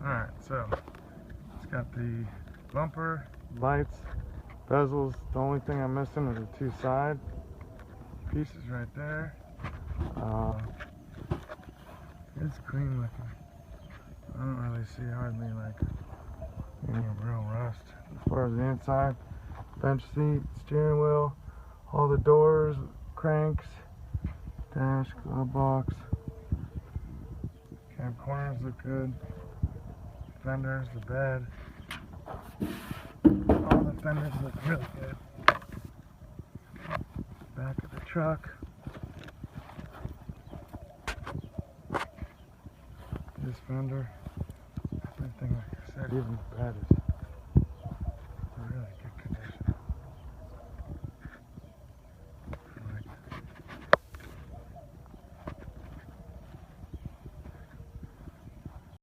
Alright, so it's got the bumper, lights, bezels. The only thing I'm missing are the two side pieces right there. It's clean looking. I don't really see hardly like any real rust. As far as the inside, bench seat, steering wheel, all the doors, cranks, dash, glove box. Cab corners look good. Fenders, the bed. All the fenders look really good. Back of the truck. This fender. Everything, like I said, even the bed is really